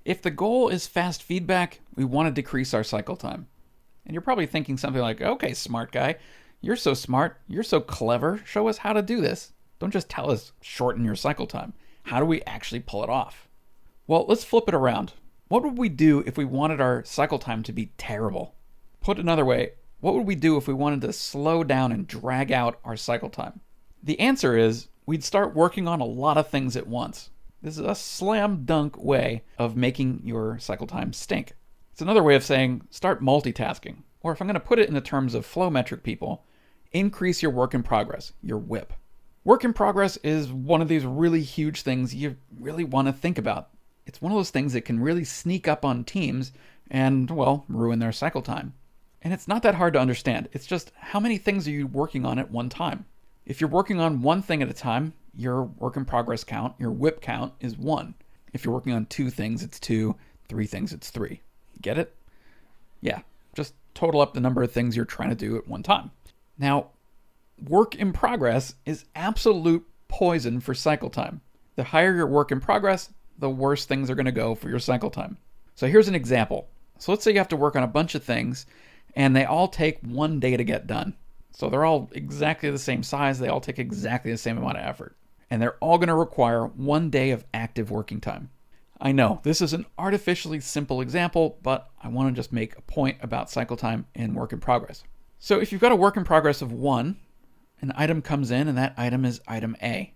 If the goal is fast feedback, we want to decrease our cycle time. And you're probably thinking something like, okay, smart guy, you're so smart, you're so clever, show us how to do this. Don't just tell us shorten your cycle time. How do we actually pull it off? Well, let's flip it around. What would we do if we wanted our cycle time to be terrible? Put another way, what would we do if we wanted to slow down and drag out our cycle time? The answer is we'd start working on a lot of things at once. This is a slam dunk way of making your cycle time stink. It's another way of saying start multitasking. Or if I'm going to put it in the terms of flow metric people, increase your work in progress, your WIP. Work in progress is one of these really huge things you really want to think about. It's one of those things that can really sneak up on teams and, well, ruin their cycle time. And it's not that hard to understand. It's just how many things are you working on at one time? If you're working on one thing at a time, your work in progress count, your WIP count is 1. If you're working on 2 things, it's 2. 3 things, it's 3. Get it? Yeah, just total up the number of things you're trying to do at one time. Now, work in progress is absolute poison for cycle time. The higher your work in progress, the worse things are going to go for your cycle time. So here's an example. So let's say you have to work on a bunch of things and they all take 1 day to get done. So they're all exactly the same size. They all take exactly the same amount of effort. And they're all going to require 1 day of active working time. I know this is an artificially simple example, but I want to just make a point about cycle time and work in progress. So if you've got a work in progress of 1, an item comes in and that item is item A.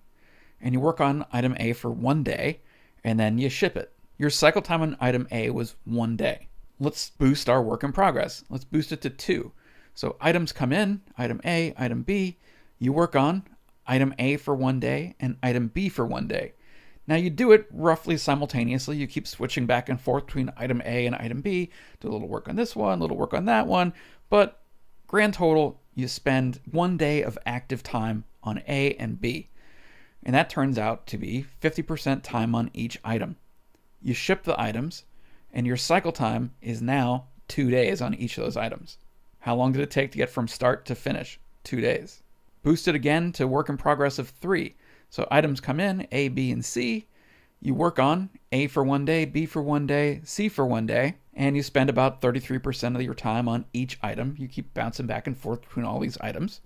And you work on item A for 1 day and then you ship it. Your cycle time on item A was 1 day. Let's boost our work in progress. Let's boost it to 2. So items come in, item A, item B. You work on item A for 1 day and item B for 1 day. Now you do it roughly simultaneously. You keep switching back and forth between item A and item B. Do a little work on this one, a little work on that one. But grand total, you spend 1 day of active time on A and B. And that turns out to be 50% time on each item. You ship the items, and your cycle time is now 2 days on each of those items. How long did it take to get from start to finish? 2 days. Boost it again to work in progress of 3. So items come in, A, B, and C. You work on A for 1 day, B for 1 day, C for 1 day, and you spend about 33% of your time on each item. You keep bouncing back and forth between all these items.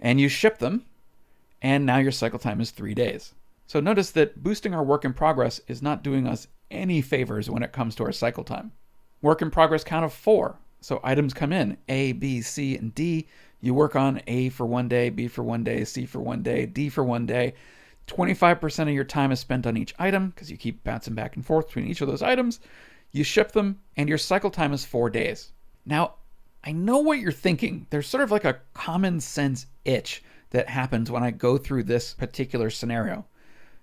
And you ship them, and now your cycle time is 3 days. So notice that boosting our work in progress is not doing us any favors when it comes to our cycle time. Work in progress count of 4. So items come in, A, B, C, and D. You work on A for 1 day, B for 1 day, C for 1 day, D for 1 day. 25% of your time is spent on each item because you keep bouncing back and forth between each of those items. You ship them, and your cycle time is 4 days. Now, I know what you're thinking. There's sort of like a common sense itch that happens when I go through this particular scenario.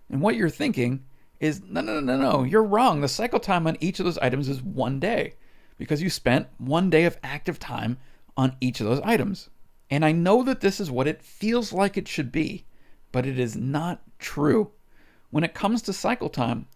And what you're thinking is, no, you're wrong. The cycle time on each of those items is 1 day because you spent 1 day of active time on each of those items. And I know that this is what it feels like it should be, but it is not true. When it comes to cycle time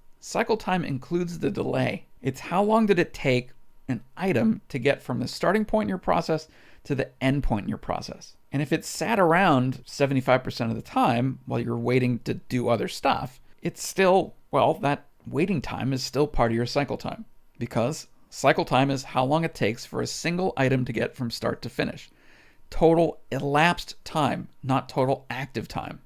includes the delay. It's how long did it take an item to get from the starting point in your process to the end point in your process. And if it sat around 75% of the time while you're waiting to do other stuff, it's still, well, that waiting time is still part of your cycle time. Because cycle time is how long it takes for a single item to get from start to finish. Total elapsed time, not total active time.